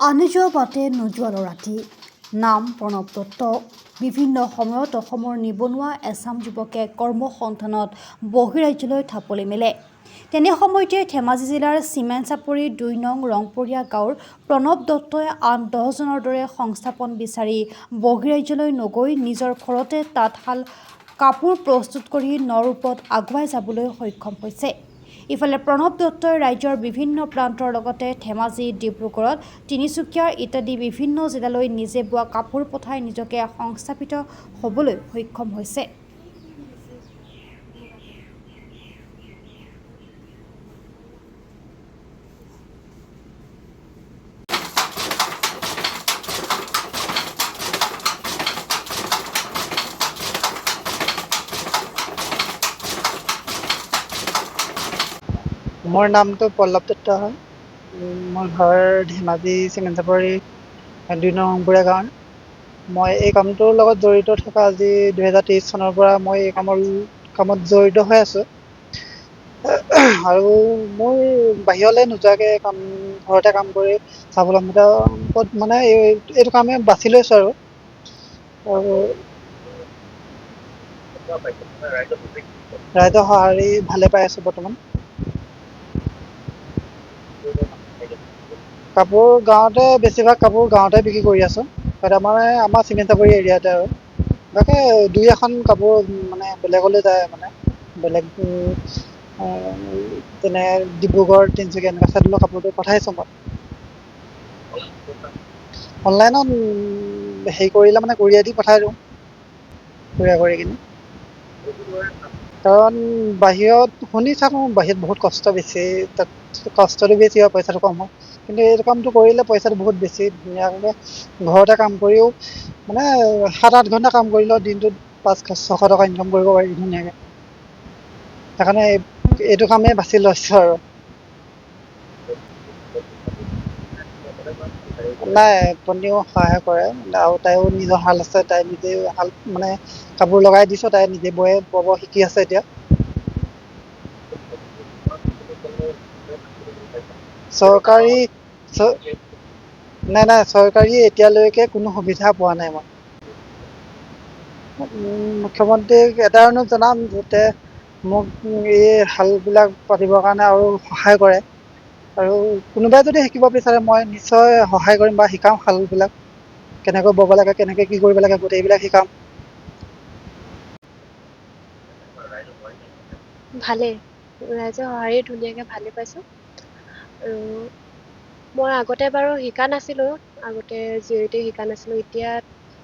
আনি যোৱা বাটে নোযোৱালো ৰাতি নাম প্ৰণৱ দত্ত। বিভিন্ন সময়ত অসমৰ নিবনুৱা এচাম যুৱকে কৰ্মসন্ধানত বহিৰাজ্যলৈ ঢাপলি মেলে। তেনে সময়তে ধেমাজি জিলাৰ চিমেণ্ট-চাপৰি ২ নং ৰংপুৰীয়া গাঁৱৰ প্ৰণৱ দত্তই আন 10জনৰ দৰে সংস্থাপন বিচাৰি বহিৰাজ্যলৈ নগৈ নিজৰ ঘৰতে তাঁতশাল কাপোৰ প্ৰস্তুত কৰি নৰূপত আগুৱাই যাবলৈ সক্ষম হৈছে। ইফালে প্ৰণৱ দত্তই ৰাজ্যৰ বিভিন্ন প্ৰান্তৰ লগতে ধেমাজি, ডিব্ৰুগড়ত তিনিচুকীয়া ইত্যাদি বিভিন্ন জিলালৈ নিজে বোৱা কাপোৰ পঠাই নিজকে সংস্থাপিত হ'বলৈ সক্ষম হৈছে। মোৰ নামটো পল্লৱ দত্ত হয়। মোৰ ঘৰ ধেমাজি চিমেণ্ট-চাপৰি ২ নং ৰংপুৰীয়া গাঁৱৰ। মই এই কামটোৰ লগত জড়িত থকা আজি ২০২৩ চনৰ পৰা মই এই কামত জড়িত হৈ আছোঁ। আৰু মোৰ বাহিৰলৈ নোযোৱাকৈ ঘৰতে কাম কৰি স্বাৱলম্বিতা মানে এইটো কামেই বাছি লৈছোঁ আৰু ৰাইজৰ সঁহাৰি ভালে পাই আছোঁ বৰ্তমান। কাপোৰ গাঁৱতে বেছিভাগ কাপোৰ গাঁৱতে বিক্ৰী কৰি আছোঁ। আমাৰ চিমেণ্ট-চাপৰি এৰিয়াতে আৰু বাকী ২-এখন কাপোৰ মানে বেলেগলৈ যায়, মানে বেলেগ যেনে ডিব্ৰুগড়, তিনিচুকীয়া এনেকুৱা ছাইডলৈ কাপোৰটো পঠাইছোঁ মই। অনলাইনত হেৰি কৰিলে মানে কৰিয়াৰ দি পঠাই দিওঁ, কৰিয়াৰ কৰি কিনে। কাৰণ বাহিৰত শুনি থাকোঁ বাহিৰত বহুত কষ্ট বেছি, তাত কষ্টটো বেছি হয়, পইচাটো কম হয়। কিন্তু এইটো কামটো কৰিলে পইচাটো বহুত বেছি, ধুনীয়াকৈ ঘৰতে কাম কৰিও মানে ৭-৮ ঘণ্টা কাম কৰিলেও দিনটোত 500-600 টকা ইনকাম কৰিব পাৰি ধুনীয়াকৈ। সেইকাৰণে এইটো কামেই বাছি লৈছোঁ আৰু। নাই, পত্নীয়েও সহায় কৰে আৰু তাইও নিজৰ শাল আছে, তাই নিজে শাল মানে কাপোৰ লগাই দিছোঁ, তাই নিজে বব শিকি আছে এতিয়া। নাই, চৰকাৰী এতিয়ালৈকে কোনো সুবিধা পোৱা নাই মই। মুখ্যমন্ত্ৰীক এটা অনুৰোধ জনাম যাতে মোক এই শালবিলাক পাতিবৰ কাৰণে আৰু সহায় কৰে। আৰু কোনোবাই যদি শিকিব বিচাৰে মই নিশ্চয় সহায় কৰিম বা শিকাম। শালবিলাক কেনেকৈ বব লাগে, কেনেকৈ কি কৰিব লাগে, গোটেইবিলাক শিকাম। ভালেই, ৰাইজৰ সঁহাৰি ধুনীয়াকৈ ভালেই পাইছোঁ। আৰু মই আগতে বাৰু শিকা নাছিলোঁ, আগতে জীয়ৰীতে শিকা নাছিলোঁ। এতিয়া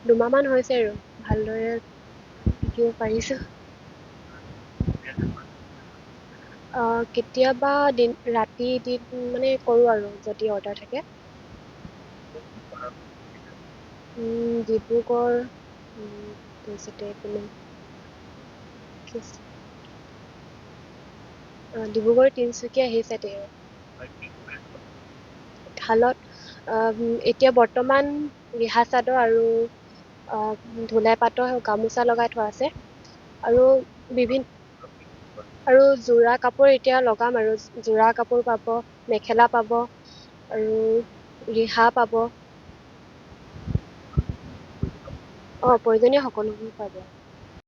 2 মাহমান হৈছে আৰু ভালদৰে শিকিব পাৰিছোঁ। কেতিয়াবা ৰাতি মানে কৰোঁ আৰু যদি অৰ্ডাৰ থাকে। ডিব্ৰুগড়, তাৰপিছতে এইপিনে ডিব্ৰুগড়, তিনিচুকীয়া সেই চাইডে আৰু শালত এতিয়া বৰ্তমান ৰিহা চাদৰ আৰু ধুলাই পাতৰ গামোচা লগাই থোৱা আছে। আৰু যোৰা কাপোৰ এতিয়া লগাম আৰু যোৰা কাপোৰ পাব, মেখেলা পাব আৰু ৰিহা পাব। প্ৰয়োজনীয় সকলোবোৰ পাব।